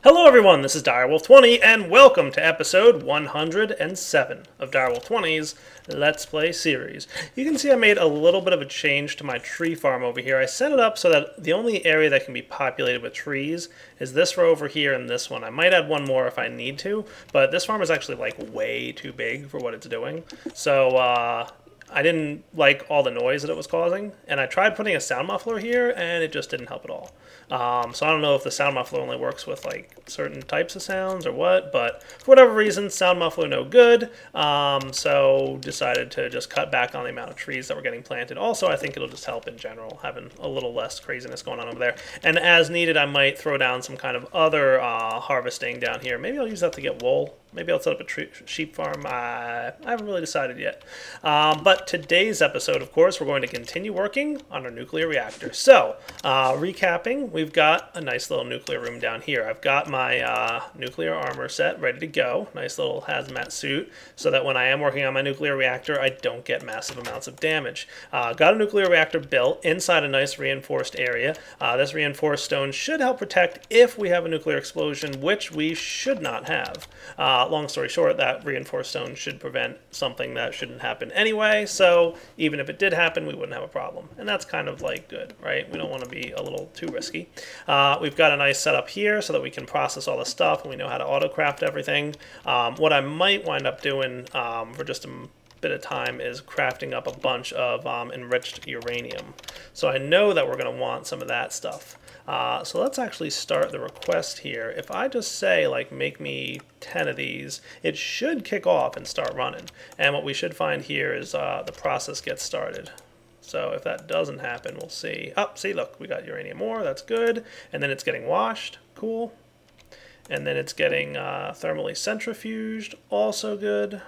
Hello everyone, this is Direwolf20 and welcome to episode 107 of Direwolf20's Let's Play series. You can see I made a little bit of a change to my tree farm over here. I set it up so that the only area that can be populated with trees is this row over here and this one. I might add one more if I need to, but this farm is actually like way too big for what it's doing. So I didn't like all the noise that it was causing, and I tried putting a sound muffler here and it just didn't help at all. So I don't know if the sound muffler only works with like certain types of sounds or what, but for whatever reason, sound muffler no good. So decided to just cut back on the amount of trees that were getting planted. Also, I think it'll just help in general, having a little less craziness going on over there. And as needed, I might throw down some kind of other harvesting down here. Maybe I'll use that to get wool. Maybe I'll set up a sheep farm. I haven't really decided yet. But today's episode, of course, we're going to continue working on our nuclear reactor. So, recapping, we've got a nice little nuclear room down here. I've got my nuclear armor set ready to go. Nice little hazmat suit so that when I am working on my nuclear reactor, I don't get massive amounts of damage. Got a nuclear reactor built inside a nice reinforced area. This reinforced stone should help protect if we have a nuclear explosion, which we should not have. Long story short, that reinforced stone should prevent something that shouldn't happen anyway, so even if it did happen, we wouldn't have a problem. And that's kind of like good, right? We don't want to be a little too risky. We've got a nice setup here so that we can process all the stuff and we know how to auto-craft everything. What I might wind up doing for just a bit of time is crafting up a bunch of enriched uranium. So I know that we're going to want some of that stuff. So let's actually start the request here. If I just say, like, make me 10 of these, it should kick off and start running. And what we should find here is the process gets started. So if that doesn't happen, we'll see. Oh, see, look, we got uranium ore. That's good. And then it's getting washed. Cool. And then it's getting thermally centrifuged. Also good.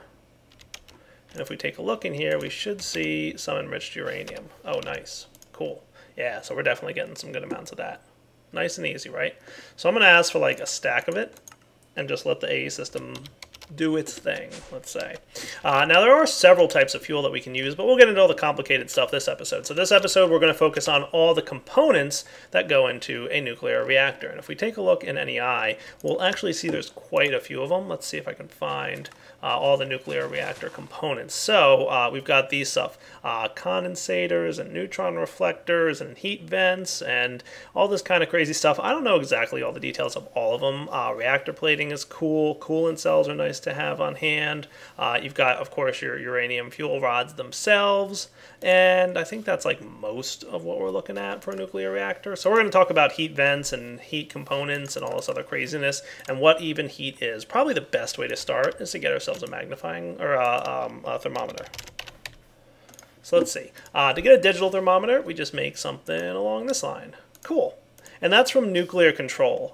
And if we take a look in here, we should see some enriched uranium. Oh, nice. Cool. Yeah, so we're definitely getting some good amounts of that. Nice and easy, right? So I'm going to ask for like a stack of it and just let the AE system do its thing, let's say. Now, there are several types of fuel that we can use, but we'll get into all the complicated stuff this episode. So this episode, we're going to focus on all the components that go into a nuclear reactor. And if we take a look in NEI, we'll actually see there's quite a few of them. Let's see if I can find all the nuclear reactor components. So we've got these stuff, condensators and neutron reflectors and heat vents and all this kind of crazy stuff. I don't know exactly all the details of all of them. Reactor plating is cool. Coolant cells are nice to have on hand. You've got, of course, your uranium fuel rods themselves, and I think that's like most of what we're looking at for a nuclear reactor. So we're going to talk about heat vents and heat components and all this other craziness and what even heat is. Probably the best way to start is to get ourselves a magnifying or a thermometer. So let's see. To get a digital thermometer, we just make something along this line. Cool. And that's from Nuclear Control.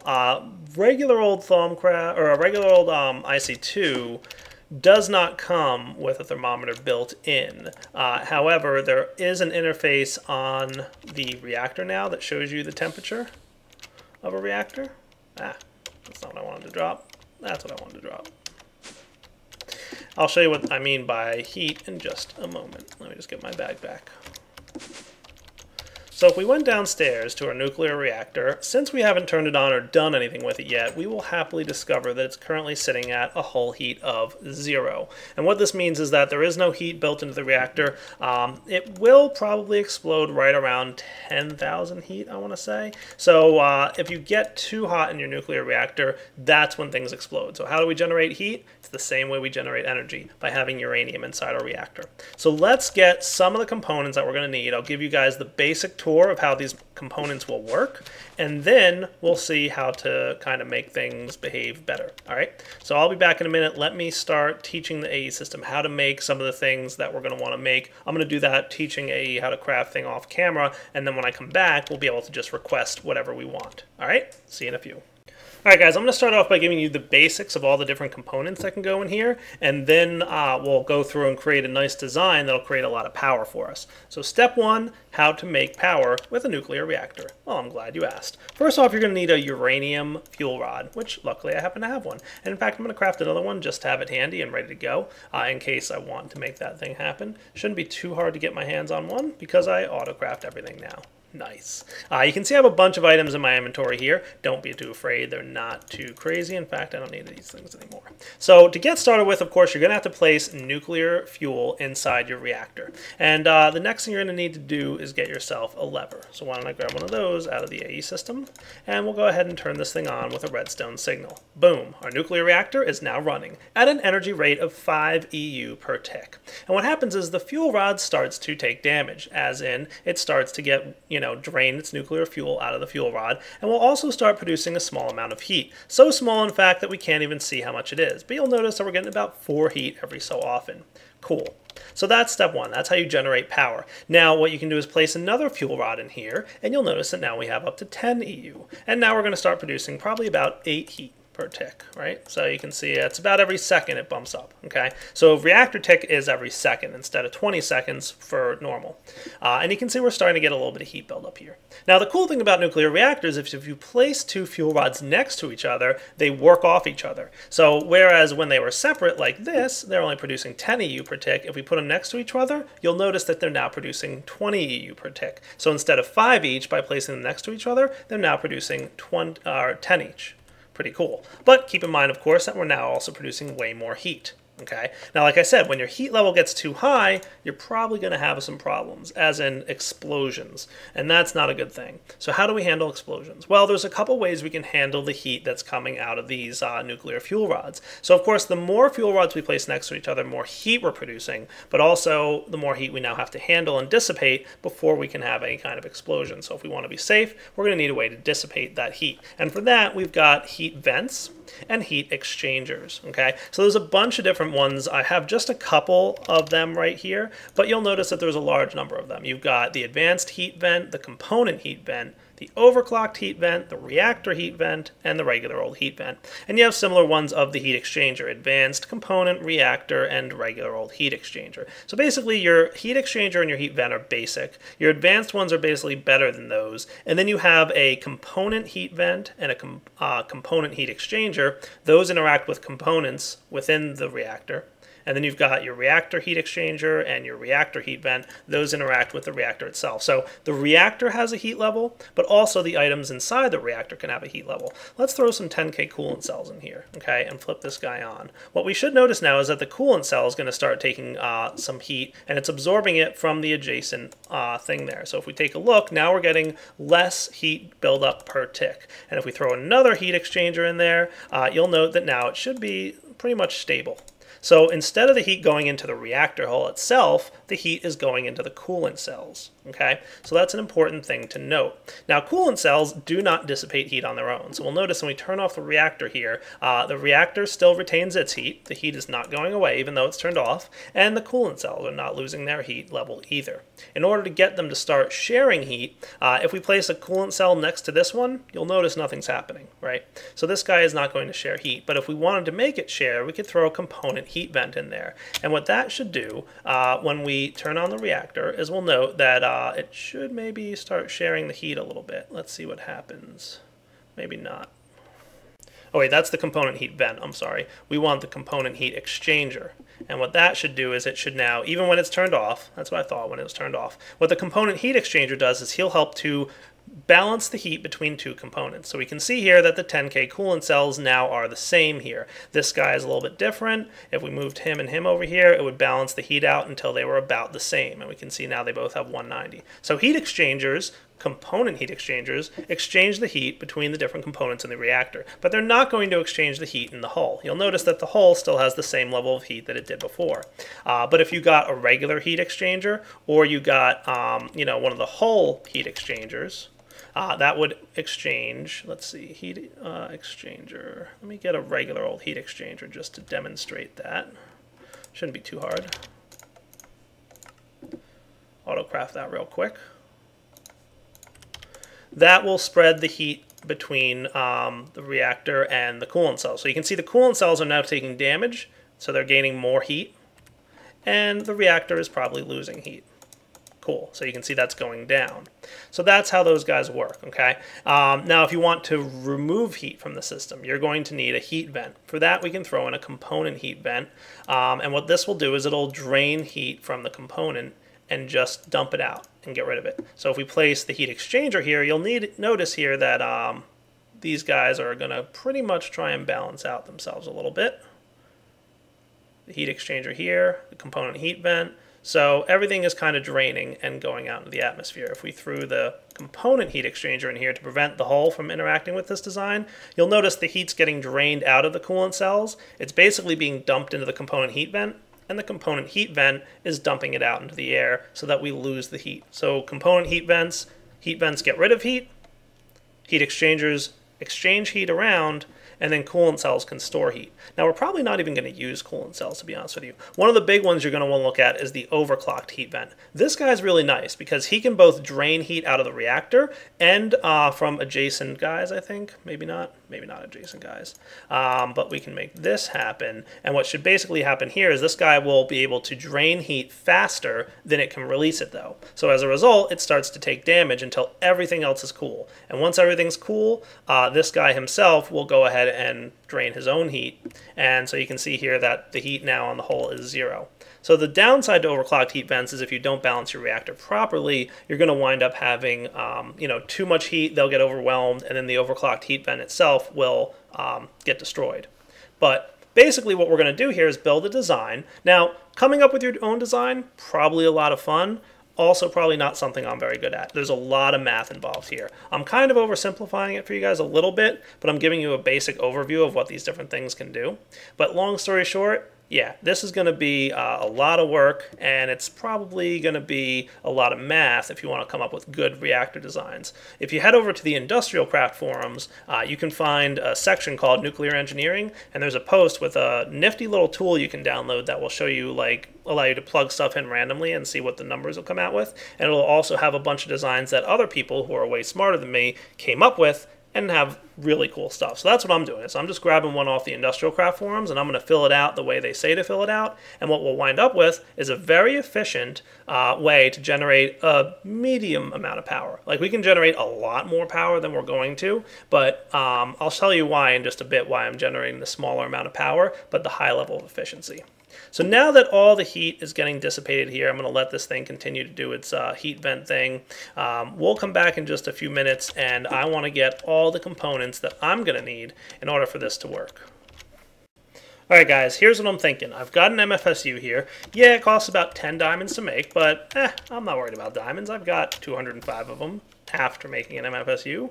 Regular old Thermcraft, or a regular old IC2 does not come with a thermometer built in. However, there is an interface on the reactor now that shows you the temperature of a reactor. That's not what I wanted to drop. That's what I wanted to drop. I'll show you what I mean by heat in just a moment. Let me just get my bag back. So if we went downstairs to our nuclear reactor, since we haven't turned it on or done anything with it yet, we will happily discover that it's currently sitting at a hull heat of 0. And what this means is that there is no heat built into the reactor. It will probably explode right around 10,000 heat, I want to say. So if you get too hot in your nuclear reactor, that's when things explode. So how do we generate heat? It's the same way we generate energy, by having uranium inside our reactor. So let's get some of the components that we're going to need. I'll give you guys the basic tour of how these components will work, and then we'll see how to kind of make things behave better. All right, so I'll be back in a minute. Let me start teaching the AE system how to make some of the things that we're going to want to make. I'm going to do that teaching AE how to craft thing off camera, and then when I come back, we'll be able to just request whatever we want. All right, see you in a few. Alright guys, I'm going to start off by giving you the basics of all the different components that can go in here, and then we'll go through and create a nice design that'll create a lot of power for us. So step 1, how to make power with a nuclear reactor. Well, I'm glad you asked. First off, you're going to need a uranium fuel rod, which luckily I happen to have one. And in fact, I'm going to craft another one just to have it handy and ready to go in case I want to make that thing happen. Shouldn't be too hard to get my hands on one because I auto-craft everything now. Nice. You can see I have a bunch of items in my inventory here. Don't be too afraid. They're not too crazy. In fact, I don't need these things anymore. So to get started with, of course, you're going to have to place nuclear fuel inside your reactor. And the next thing you're going to need to do is get yourself a lever. So why don't I grab one of those out of the AE system, and we'll go ahead and turn this thing on with a redstone signal. Boom. Our nuclear reactor is now running at an energy rate of 5 EU per tick. And what happens is the fuel rod starts to take damage, as in it starts to get, drain its nuclear fuel out of the fuel rod, and will also start producing a small amount of heat. So small, in fact, that we can't even see how much it is. But you'll notice that we're getting about 4 heat every so often. Cool. So that's step one. That's how you generate power. Now what you can do is place another fuel rod in here, and you'll notice that now we have up to 10 EU. And now we're going to start producing probably about 8 heat per tick, right? So you can see it's about every second it bumps up, okay? So reactor tick is every second instead of 20 seconds for normal. And you can see we're starting to get a little bit of heat buildup here. Now the cool thing about nuclear reactors is if you place 2 fuel rods next to each other, they work off each other. So whereas when they were separate like this, they're only producing 10 EU per tick, if we put them next to each other, you'll notice that they're now producing 20 EU per tick. So instead of 5 each, by placing them next to each other, they're now producing 10 each. Pretty cool. But keep in mind, of course, that we're now also producing way more heat. Okay. Now, like I said, when your heat level gets too high, you're probably going to have some problems, as in explosions, and that's not a good thing. So how do we handle explosions? Well, there's a couple ways we can handle the heat that's coming out of these nuclear fuel rods. So, of course, the more fuel rods we place next to each other, the more heat we're producing, but also the more heat we now have to handle and dissipate before we can have any kind of explosion. So if we want to be safe, we're going to need a way to dissipate that heat. And for that, we've got heat vents and heat exchangers. Okay, so there's a bunch of different ones. I have just a couple of them right here, but you'll notice that there's a large number of them. You've got the advanced heat vent, the component heat vent, the overclocked heat vent, the reactor heat vent, and the regular old heat vent. And you have similar ones of the heat exchanger: advanced, component, reactor, and regular old heat exchanger. So basically your heat exchanger and your heat vent are basic. Your advanced ones are basically better than those. And then you have a component heat vent and a component heat exchanger. Those interact with components within the reactor. And then you've got your reactor heat exchanger and your reactor heat vent. Those interact with the reactor itself. So the reactor has a heat level, but also the items inside the reactor can have a heat level. Let's throw some 10K coolant cells in here, okay, and flip this guy on. What we should notice now is that the coolant cell is going to start taking some heat, and it's absorbing it from the adjacent thing there. So if we take a look, now we're getting less heat buildup per tick. And if we throw another heat exchanger in there, you'll note that now it should be pretty much stable. So instead of the heat going into the reactor hull itself, the heat is going into the coolant cells. Okay, so that's an important thing to note. Now, coolant cells do not dissipate heat on their own. So we'll notice when we turn off the reactor here, the reactor still retains its heat. The heat is not going away, even though it's turned off, and the coolant cells are not losing their heat level either. In order to get them to start sharing heat, if we place a coolant cell next to this one, you'll notice nothing's happening, right? So this guy is not going to share heat, but if we wanted to make it share, we could throw a component heat vent in there. And what that should do when we turn on the reactor is we'll note that it should maybe start sharing the heat a little bit. Let's see what happens. Maybe not. Oh wait, that's the component heat vent, I'm sorry. We want the component heat exchanger. And what that should do is it should now, even when it's turned off, that's what I thought when it was turned off, what the component heat exchanger does is he'll help to balance the heat between two components. So we can see here that the 10K coolant cells now are the same here. This guy is a little bit different. If we moved him and him over here, it would balance the heat out until they were about the same. And we can see now they both have 190. So heat exchangers, component heat exchangers, exchange the heat between the different components in the reactor. But they're not going to exchange the heat in the hull. You'll notice that the hull still has the same level of heat that it did before. But if you got a regular heat exchanger, or you got one of the hull heat exchangers, that would exchange, let's see, heat exchanger. Let me get a regular old heat exchanger just to demonstrate that. Shouldn't be too hard. Autocraft that real quick. That will spread the heat between the reactor and the coolant cells. So you can see the coolant cells are now taking damage, so they're gaining more heat, and the reactor is probably losing heat. Cool. So you can see that's going down. So that's how those guys work, okay? Now, if you want to remove heat from the system, you're going to need a heat vent. For that, we can throw in a component heat vent. And what this will do is it'll drain heat from the component and just dump it out and get rid of it. So if we place the heat exchanger here, you'll notice here that these guys are going to pretty much try and balance out themselves a little bit. The heat exchanger here, the component heat vent. So everything is kind of draining and going out into the atmosphere. If we threw the component heat exchanger in here to prevent the hull from interacting with this design, you'll notice the heat's getting drained out of the coolant cells. It's basically being dumped into the component heat vent, and the component heat vent is dumping it out into the air so that we lose the heat. So component heat vents get rid of heat exchangers exchange heat around, and then coolant cells can store heat. Now, we're probably not even going to use coolant cells, to be honest with you. One of the big ones you're going to want to look at is the overclocked heat vent. This guy's really nice because he can both drain heat out of the reactor and from adjacent guys, I think. Maybe not adjacent guys. But we can make this happen. And what should basically happen here is this guy will be able to drain heat faster than it can release it, though. So as a result, it starts to take damage until everything else is cool. And once everything's cool, this guy himself will go ahead and drain his own heat. And so you can see here that the heat now on the hull is 0. So the downside to overclocked heat vents is if you don't balance your reactor properly, you're going to wind up having too much heat, they'll get overwhelmed, and then the overclocked heat vent itself will get destroyed. But basically what we're going to do here is build a design. Now, coming up with your own design, probably a lot of fun. Also probably not something I'm very good at. There's a lot of math involved here. I'm kind of oversimplifying it for you guys a little bit, but I'm giving you a basic overview of what these different things can do. But long story short, yeah, this is going to be a lot of work, and it's probably going to be a lot of math if you want to come up with good reactor designs. If you head over to the Industrial Craft forums, you can find a section called Nuclear Engineering, and there's a post with a nifty little tool you can download that will show you, allow you to plug stuff in randomly and see what the numbers will come out with. And it'll also have a bunch of designs that other people who are way smarter than me came up with and have really cool stuff. So that's what I'm doing. So I'm just grabbing one off the Industrial Craft forums, and I'm going to fill it out the way they say to fill it out. And what we'll wind up with is a very efficient way to generate a medium amount of power. Like, we can generate a lot more power than we're going to, but I'll tell you why in just a bit, why I'm generating the smaller amount of power, but the high level of efficiency. So now that all the heat is getting dissipated here, I'm going to let this thing continue to do its heat vent thing. We'll come back in just a few minutes, and I want to get all the components that I'm going to need in order for this to work. Alright guys, here's what I'm thinking. I've got an MFSU here. Yeah, it costs about 10 diamonds to make, but I'm not worried about diamonds. I've got 205 of them after making an MFSU.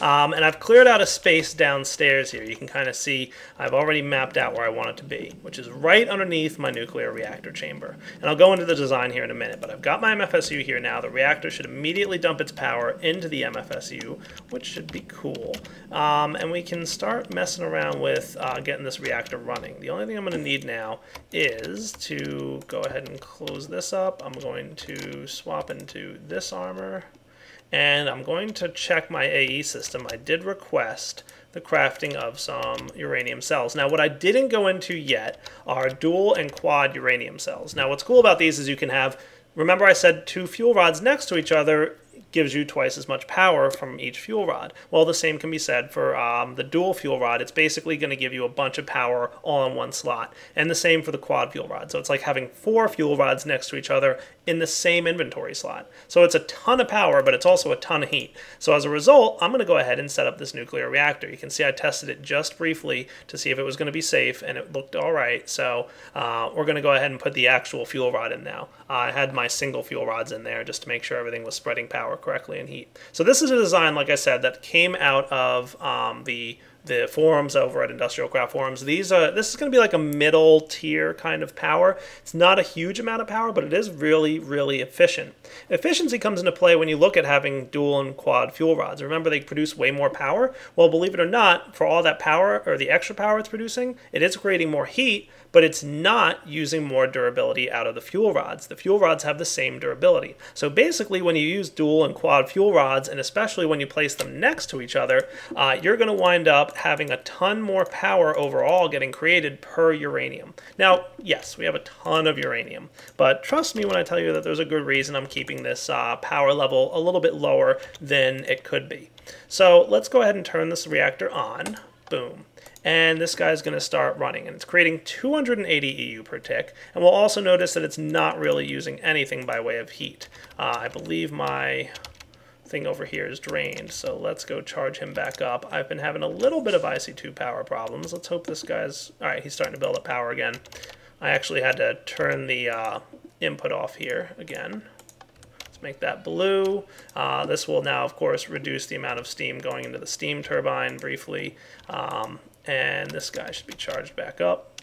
And I've cleared out a space downstairs here. You can kind of see I've already mapped out where I want it to be, which is right underneath my nuclear reactor chamber. And I'll go into the design here in a minute, but I've got my MFSU here now. The reactor should immediately dump its power into the MFSU, which should be cool. And we can start messing around with getting this reactor running. The only thing I'm going to need now is to go ahead and close this up. I'm going to swap into this armor. And I'm going to check my AE system. I did request the crafting of some uranium cells. Now, what I didn't go into yet are dual and quad uranium cells. Now, what's cool about these is you can have, remember I said 2 fuel rods next to each other gives you twice as much power from each fuel rod. Well, the same can be said for the dual fuel rod. It's basically going to give you a bunch of power all in one slot. And the same for the quad fuel rod. So it's like having 4 fuel rods next to each other in the same inventory slot. So it's a ton of power, but it's also a ton of heat. So as a result, I'm going to go ahead and set up this nuclear reactor. You can see I tested it just briefly to see if it was going to be safe, and it looked all right. So we're going to go ahead and put the actual fuel rod in now. I had my single fuel rods in there just to make sure everything was spreading power correctly in heat. So this is a design, like I said, that came out of the forums over at Industrial Craft forums. This is going to be like a middle tier kind of power. It's not a huge amount of power, but it is really, really efficient. Efficiency comes into play when you look at having dual and quad fuel rods. Remember, they produce way more power. Well, believe it or not, for all that power, or the extra power it's producing, it is creating more heat, but it's not using more durability out of the fuel rods. The fuel rods have the same durability. So basically, when you use dual and quad fuel rods, and especially when you place them next to each other, you're going to wind up having a ton more power overall getting created per uranium. Now, yes, we have a ton of uranium, but trust me when I tell you that there's a good reason I'm keeping this power level a little bit lower than it could be. So let's go ahead and turn this reactor on. Boom. And this guy's going to start running, and it's creating 280 EU per tick. And we'll also notice that it's not really using anything by way of heat. I believe my thing over here is drained, so let's go charge him back up. I've been having a little bit of IC2 power problems. Let's hope this guy's... Alright, he's starting to build up power again. I actually had to turn the input off here again. Let's make that blue. This will now, of course, reduce the amount of steam going into the steam turbine briefly. And this guy should be charged back up.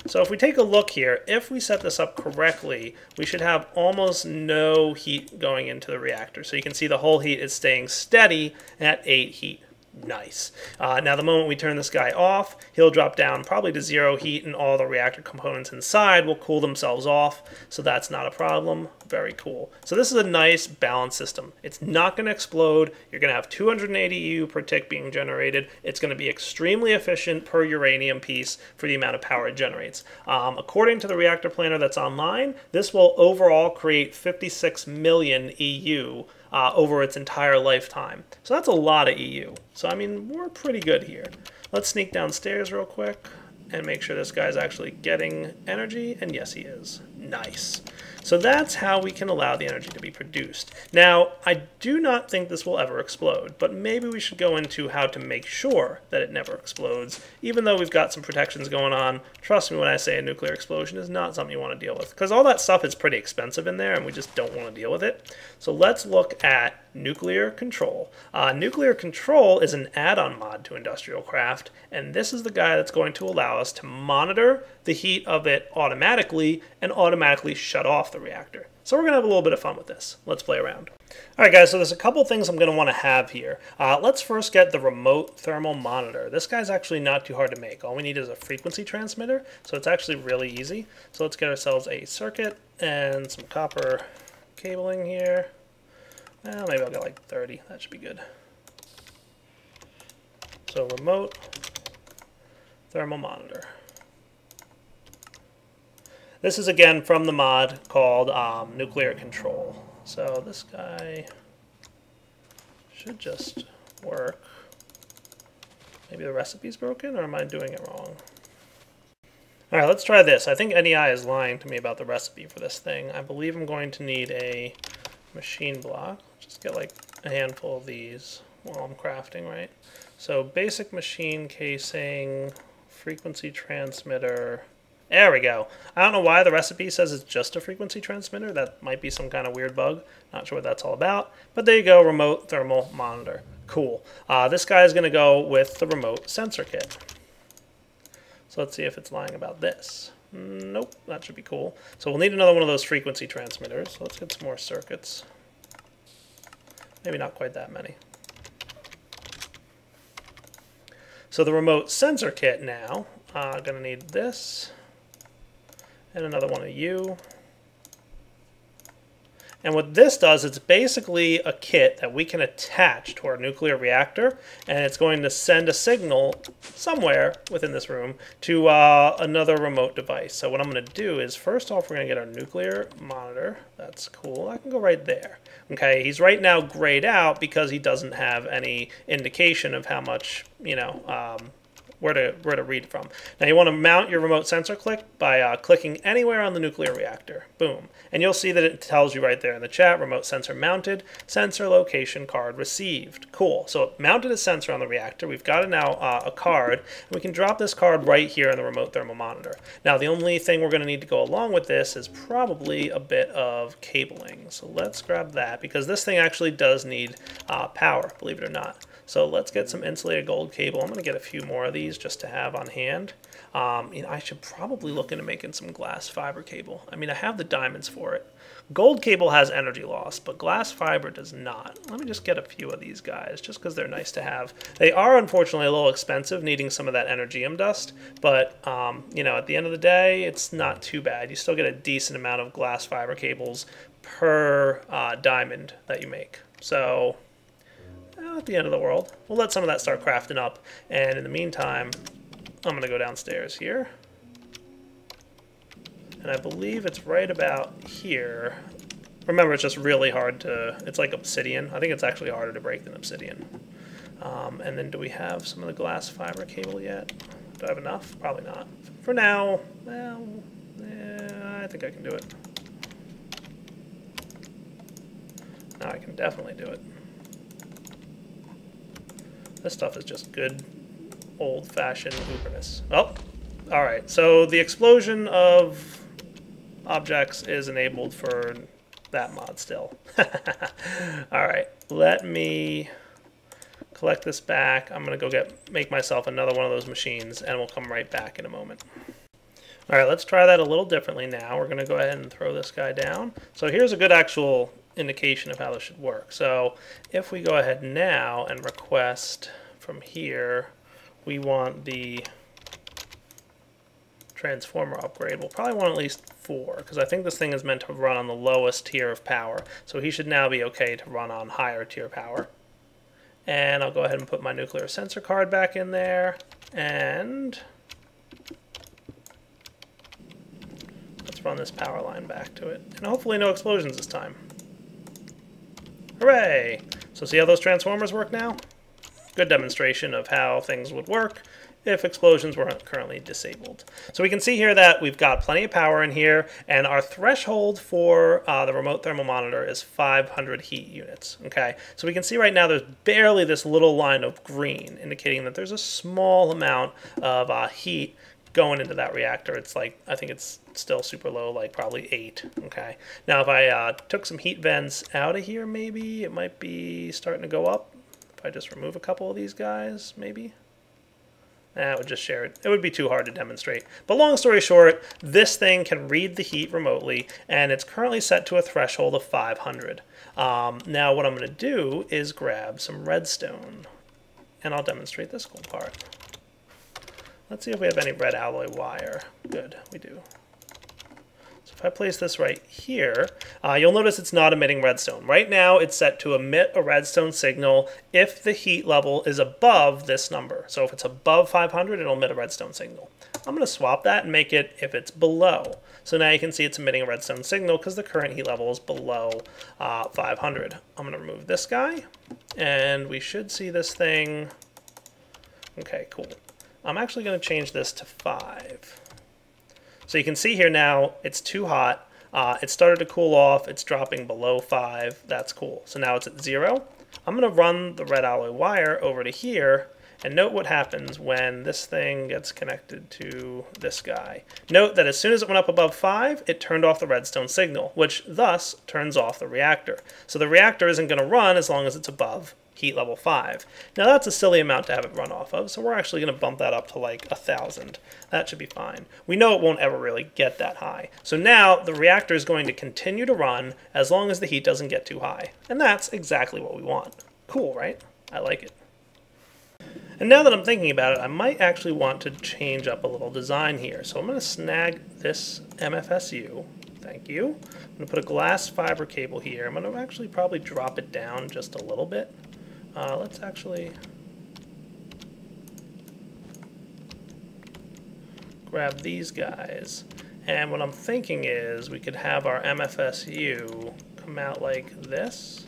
So if we take a look here, if we set this up correctly, we should have almost no heat going into the reactor. So you can see the whole heat is staying steady at 8 heat. Nice. Now the moment we turn this guy off, he'll drop down probably to 0 heat, and all the reactor components inside will cool themselves off, so that's not a problem. Very cool. So this is a nice balanced system. It's not going to explode. You're going to have 280 EU per tick being generated. It's going to be extremely efficient per uranium piece for the amount of power it generates. According to the reactor planner that's online, this will overall create 56 million EU over its entire lifetime. So that's a lot of EU. So I mean, we're pretty good here. Let's sneak downstairs real quick and make sure this guy's actually getting energy, and yes he is. Nice. So that's how we can allow the energy to be produced. Now, I do not think this will ever explode, but maybe we should go into how to make sure that it never explodes, even though we've got some protections going on. Trust me when I say a nuclear explosion is not something you want to deal with, because all that stuff is pretty expensive in there, and we just don't want to deal with it. So let's look at nuclear control. Nuclear control is an add-on mod to Industrial Craft, and this is the guy that's going to allow us to monitor the heat of it automatically and automatically shut off the reactor. So we're going to have a little bit of fun with this. Let's play around. Alright guys, so there's a couple things I'm going to want to have here. Let's first get the remote thermal monitor. This guy's actually not too hard to make. All we need is a frequency transmitter, so it's actually really easy. So let's get ourselves a circuit and some copper cabling here. Well, maybe I'll get like 30. That should be good. So remote thermal monitor. This is again from the mod called Nuclear Control. So this guy should just work. Maybe the recipe's broken, or am I doing it wrong? Alright, let's try this. I think NEI is lying to me about the recipe for this thing. I believe I'm going to need a machine block. Just get like a handful of these while I'm crafting, right? So basic machine casing, frequency transmitter. There we go. I don't know why the recipe says it's just a frequency transmitter. That might be some kind of weird bug. Not sure what that's all about. But there you go, remote thermal monitor. Cool. This guy is going to go with the remote sensor kit. So let's see if it's lying about this. Nope, that should be cool. So we'll need another one of those frequency transmitters. So let's get some more circuits. Maybe not quite that many. So the remote sensor kit now, going to need this. And another one of you. And what this does, it's basically a kit that we can attach to our nuclear reactor, and it's going to send a signal somewhere within this room to another remote device. So what I'm going to do is, first off, we're going to get our nuclear monitor. That's cool. I can go right there. Okay, he's right now grayed out because he doesn't have any indication of how much, you know, where to read from. Now you want to mount your remote sensor click by clicking anywhere on the nuclear reactor. Boom. And you'll see that it tells you right there in the chat, remote sensor mounted, sensor location card received. Cool. So it mounted a sensor on the reactor. We've got now a card, and we can drop this card right here in the remote thermal monitor. Now the only thing we're going to need to go along with this is probably a bit of cabling. So let's grab that, because this thing actually does need power, believe it or not. So let's get some insulated gold cable. I'm going to get a few more of these just to have on hand. You know, I should probably look into making some glass fiber cable. I mean, I have the diamonds for it. Gold cable has energy loss, but glass fiber does not. Let me just get a few of these guys, just because they're nice to have. They are, unfortunately, a little expensive, needing some of that energium dust, but, you know, at the end of the day, it's not too bad. You still get a decent amount of glass fiber cables per diamond that you make. So not the end of the world. We'll let some of that start crafting up, and in the meantime, I'm going to go downstairs here. And I believe it's right about here. Remember, it's just really hard to... It's like obsidian. I think it's actually harder to break than obsidian. And then do we have some of the glass fiber cable yet? Do I have enough? Probably not. For now, well, yeah, I think I can do it. Now I can definitely do it. This stuff is just good old-fashioned hooperness. Oh, alright, so the explosion of objects is enabled for that mod still. Alright, let me collect this back. I'm going to go make myself another one of those machines, and we'll come right back in a moment. Alright, let's try that a little differently now. We're going to go ahead and throw this guy down. So here's a good actual indication of how this should work. So if we go ahead now and request from here, we want the transformer upgrade. We'll probably want at least 4, because I think this thing is meant to run on the lowest tier of power. So he should now be okay to run on higher tier power. And I'll go ahead and put my nuclear sensor card back in there, and let's run this power line back to it. And hopefully no explosions this time. Hooray! So see how those transformers work now? Good demonstration of how things would work if explosions weren't currently disabled. So we can see here that we've got plenty of power in here, and our threshold for the remote thermal monitor is 500 heat units. Okay, so we can see right now there's barely this little line of green indicating that there's a small amount of heat going into that reactor. It's like, I think it's still super low, like probably 8. Okay, now if I took some heat vents out of here, maybe it might be starting to go up. If I just remove a couple of these guys, maybe. It would just share it. It would be too hard to demonstrate. But long story short, this thing can read the heat remotely, and it's currently set to a threshold of 500. Now what I'm going to do is grab some redstone, and I'll demonstrate this cool part. Let's see if we have any red alloy wire. Good, we do. So if I place this right here, you'll notice it's not emitting redstone. Right now it's set to emit a redstone signal if the heat level is above this number. So if it's above 500, it'll emit a redstone signal. I'm going to swap that and make it if it's below. So now you can see it's emitting a redstone signal because the current heat level is below 500. I'm going to remove this guy, and we should see this thing. Okay, cool. I'm actually going to change this to 5. So you can see here now it's too hot. It started to cool off. It's dropping below 5. That's cool. So now it's at 0. I'm going to run the red alloy wire over to here, and note what happens when this thing gets connected to this guy. Note that as soon as it went up above 5, it turned off the redstone signal, which thus turns off the reactor. So the reactor isn't going to run as long as it's above heat level 5. Now that's a silly amount to have it run off of, so we're actually going to bump that up to like 1,000. That should be fine. We know it won't ever really get that high. So now the reactor is going to continue to run as long as the heat doesn't get too high. And that's exactly what we want. Cool, right? I like it. And now that I'm thinking about it, I might actually want to change up a little design here. So I'm going to snag this MFSU. Thank you. I'm going to put a glass fiber cable here. I'm going to actually probably drop it down just a little bit. Let's actually grab these guys. And what I'm thinking is we could have our MFSU come out like this.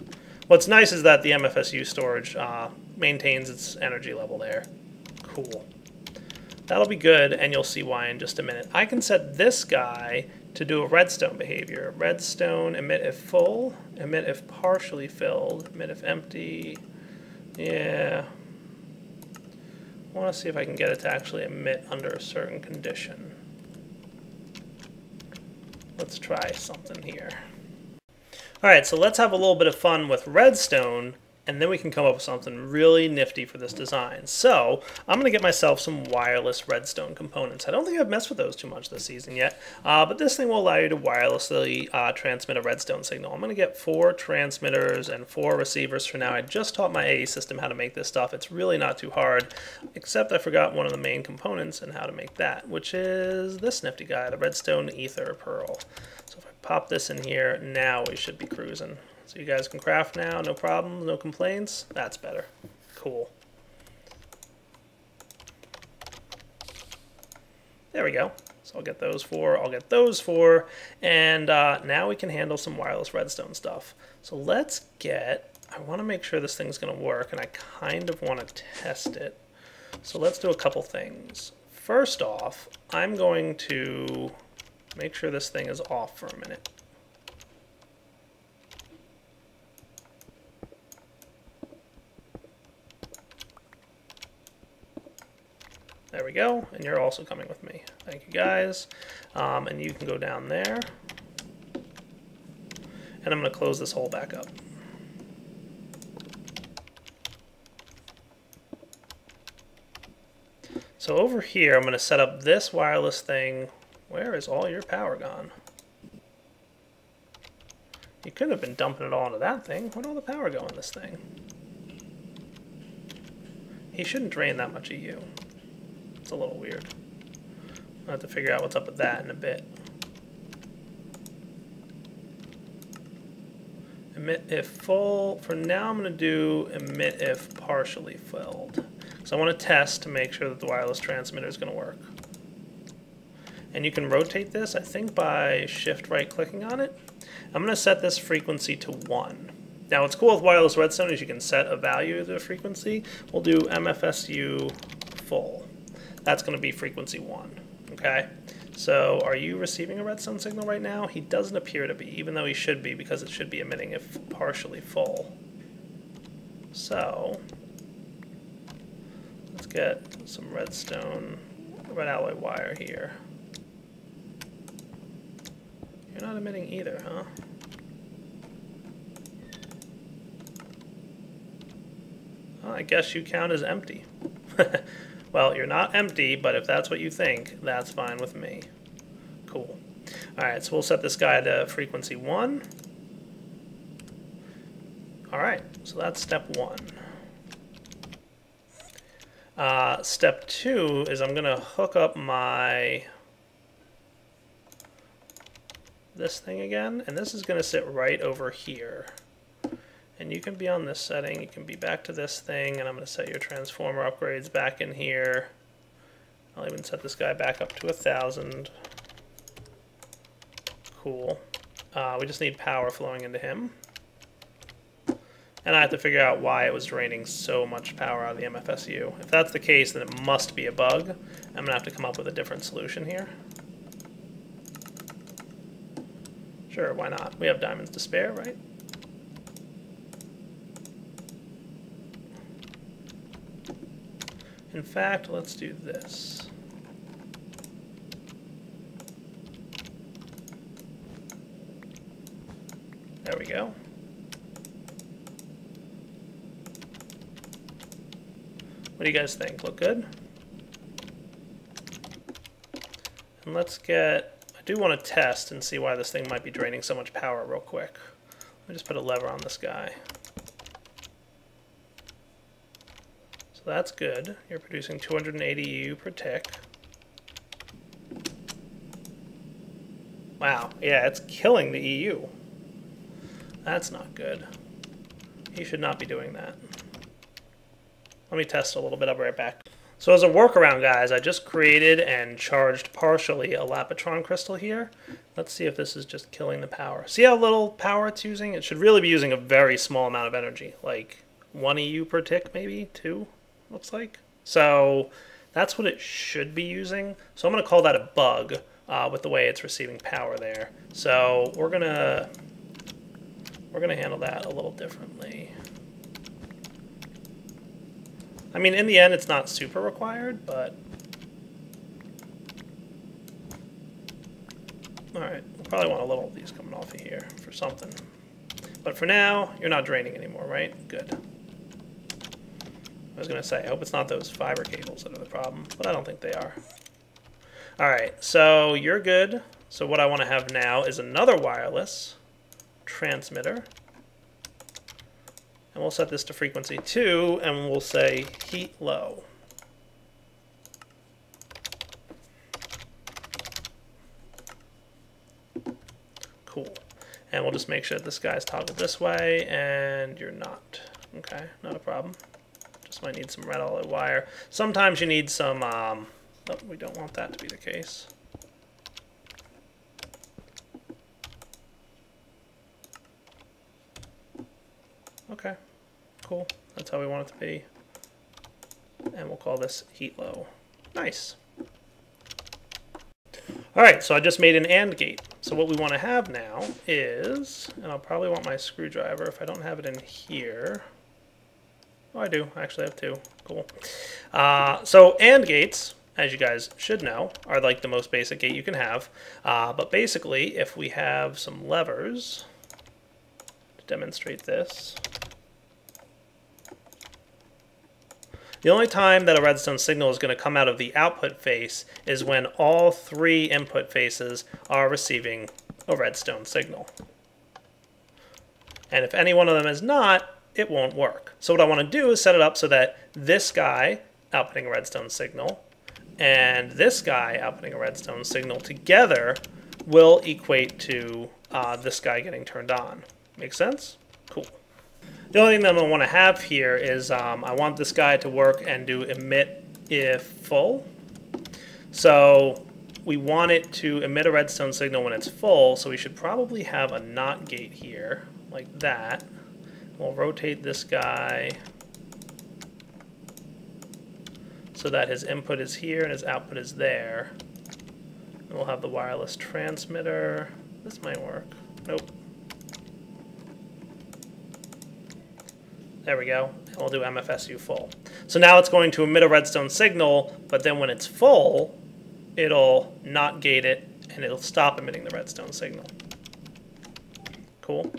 What's nice is that the MFSU storage maintains its energy level there. Cool. That'll be good, and you'll see why in just a minute. I can set this guy to do a redstone behavior. Redstone, emit if full, emit if partially filled, emit if empty. Yeah. I want to see if I can get it to actually emit under a certain condition. Let's try something here. Alright, so let's have a little bit of fun with redstone, and then we can come up with something really nifty for this design. So, I'm going to get myself some wireless redstone components. I don't think I've messed with those too much this season yet, but this thing will allow you to wirelessly transmit a redstone signal. I'm going to get 4 transmitters and 4 receivers for now. I just taught my AE system how to make this stuff. It's really not too hard, except I forgot one of the main components and how to make that, which is this nifty guy, the redstone ether pearl. So if I pop this in here, now we should be cruising. So you guys can craft now, no problems, no complaints. That's better. Cool. There we go. So I'll get those 4, I'll get those 4, and now we can handle some wireless redstone stuff. So let's get I want to make sure this thing's going to work, and I kind of want to test it. So let's do a couple things. First off, I'm going to make sure this thing is off for a minute. There we go, and you're also coming with me. Thank you guys. And you can go down there. And I'm going to close this hole back up. So over here, I'm going to set up this wireless thing. Where is all your power gone? You could have been dumping it all into that thing. Where'd all the power go in this thing? He shouldn't drain that much EU. It's a little weird. I'll have to figure out what's up with that in a bit. Emit if full. For now, I'm going to do emit if partially filled. So I want to test to make sure that the wireless transmitter is going to work. And you can rotate this, I think, by shift right clicking on it. I'm going to set this frequency to 1. Now what's cool with wireless redstone is you can set a value of the frequency. We'll do MFSU full. That's going to be frequency 1. Okay? So are you receiving a redstone signal right now? He doesn't appear to be, even though he should be, because it should be emitting if partially full. So let's get some redstone, red alloy wire here. You're not emitting either, huh? Well, I guess you count as empty. Well, you're not empty, but if that's what you think, that's fine with me. Cool. Alright, so we'll set this guy to frequency 1. Alright, so that's step 1. Step 2 is I'm going to hook up this thing again, and this is going to sit right over here. And you can be on this setting, you can be back to this thing, and I'm going to set your transformer upgrades back in here. I'll even set this guy back up to 1,000. Cool. We just need power flowing into him. And I have to figure out why it was draining so much power out of the MFSU. If that's the case, then it must be a bug. I'm going to have to come up with a different solution here. Sure, why not? We have diamonds to spare, right? In fact, let's do this. There we go. What do you guys think? Look good? And let's get... I do want to test and see why this thing might be draining so much power real quick. Let me just put a lever on this guy. So that's good. You're producing 280 EU per tick. Wow, yeah, it's killing the EU. That's not good. He should not be doing that. Let me test a little bit. I'll be right back. So as a workaround, guys, I just created and charged partially a Lapitron crystal here. Let's see if this is just killing the power. See how little power it's using? It should really be using a very small amount of energy, like 1 EU per tick, maybe 2, looks like. So that's what it should be using. So I'm going to call that a bug with the way it's receiving power there. So we're gonna handle that a little differently. I mean, in the end, it's not super required, but... Alright, we'll probably want a little of these coming off of here for something. But for now, you're not draining anymore, right? Good. I was going to say, I hope it's not those fiber cables that are the problem, but I don't think they are. Alright, so you're good. So what I want to have now is another wireless transmitter. And we'll set this to frequency 2, and we'll say heat low. Cool. And we'll just make sure that this guy's toggled this way, and you're not. Okay, not a problem. Just might need some red alloy wire. Sometimes you need some, oh, we don't want that to be the case. Okay, cool. That's how we want it to be. And we'll call this heat low. Nice. All right, so I just made an AND gate. So what we want to have now is, and I'll probably want my screwdriver if I don't have it in here. Oh, I do. I actually have two. Cool. So AND gates, as you guys should know, are like the most basic gate you can have. But basically, if we have some levers to demonstrate this, the only time that a redstone signal is going to come out of the output face is when all three input faces are receiving a redstone signal. And if any one of them is not, it won't work. So what I want to do is set it up so that this guy outputting a redstone signal and this guy outputting a redstone signal together will equate to this guy getting turned on. Make sense? Cool. The only thing that I want to have here is I want this guy to work and do emit if full. So we want it to emit a redstone signal when it's full, so we should probably have a NOT gate here, like that. We'll rotate this guy so that his input is here and his output is there. And we'll have the wireless transmitter. This might work. Nope. There we go. And we'll do MFSU full. So now it's going to emit a redstone signal, but then when it's full, it'll not gate it and it'll stop emitting the redstone signal. Cool.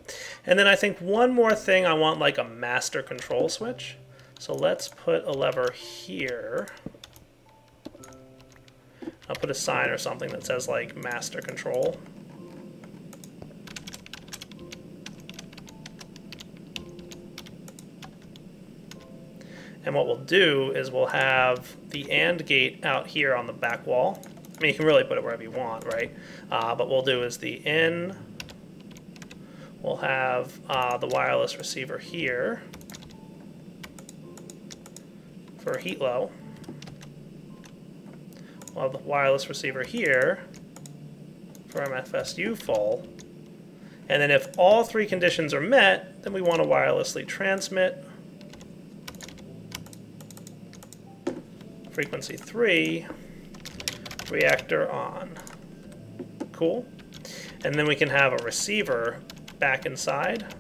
And then I think one more thing, I want like a master control switch. So let's put a lever here. I'll put a sign or something that says like master control. And what we'll do is we'll have the AND gate out here on the back wall. I mean, you can really put it wherever you want, right? But what we'll do is the in. We'll have the wireless receiver here for heat low. We'll have the wireless receiver here for MFSU full. And then if all three conditions are met, then we want to wirelessly transmit frequency 3, reactor on. Cool. And then we can have a receiver back inside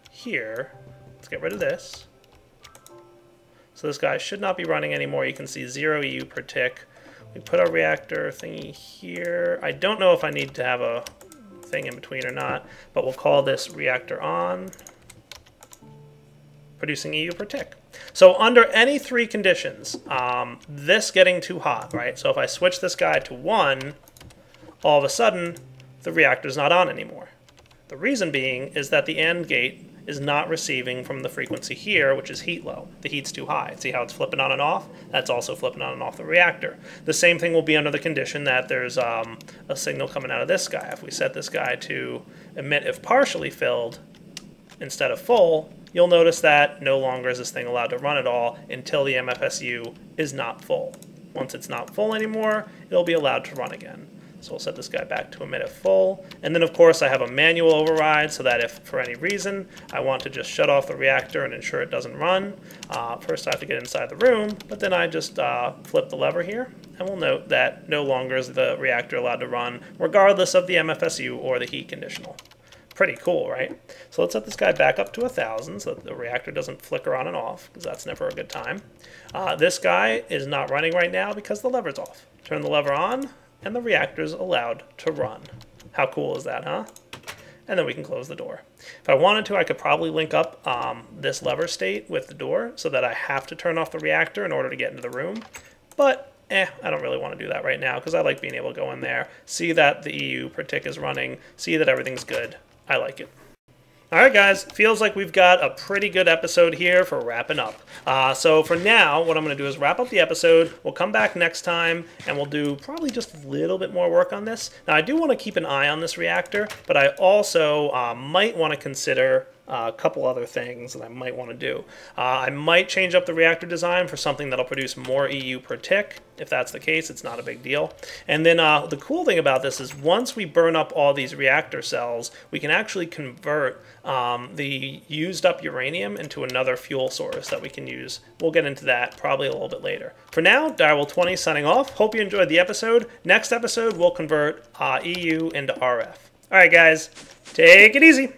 here. Let's get rid of this. So this guy should not be running anymore. You can see 0 EU per tick. We put our reactor thingy here. I don't know if I need to have a thing in between or not, but we'll call this reactor on, producing EU per tick. So under any three conditions, this getting too hot, right? So if I switch this guy to 1, all of a sudden, the reactor's not on anymore. The reason being is that the AND gate is not receiving from the frequency here, which is heat low. The heat's too high. See how it's flipping on and off? That's also flipping on and off the reactor. The same thing will be under the condition that there's a signal coming out of this guy. If we set this guy to emit if partially filled instead of full, you'll notice that no longer is this thing allowed to run at all until the MFSU is not full. Once it's not full anymore, it'll be allowed to run again. So we'll set this guy back to emit if full. And then of course I have a manual override so that if for any reason I want to just shut off the reactor and ensure it doesn't run, first I have to get inside the room, but then I just flip the lever here and we'll note that no longer is the reactor allowed to run regardless of the MFSU or the heat conditional. Pretty cool, right? So let's set this guy back up to 1,000 so that the reactor doesn't flicker on and off, because that's never a good time. This guy is not running right now because the lever's off. Turn the lever on, and the reactor's allowed to run. How cool is that, huh? And then we can close the door. If I wanted to, I could probably link up this lever state with the door so that I have to turn off the reactor in order to get into the room. But I don't really want to do that right now because I like being able to go in there, see that the EU per tick is running, see that everything's good. I like it. Alright guys, feels like we've got a pretty good episode here for wrapping up. So for now, what I'm going to do is wrap up the episode. We'll come back next time and we'll do probably just a little bit more work on this. Now I do want to keep an eye on this reactor, but I also might want to consider a couple other things that I might want to do. I might change up the reactor design for something that'll produce more EU per tick. If that's the case, it's not a big deal. And then the cool thing about this is once we burn up all these reactor cells, we can actually convert the used up uranium into another fuel source that we can use. We'll get into that probably a little bit later. For now, Direwolf20 signing off. Hope you enjoyed the episode. Next episode, we'll convert EU into RF. All right, guys, take it easy.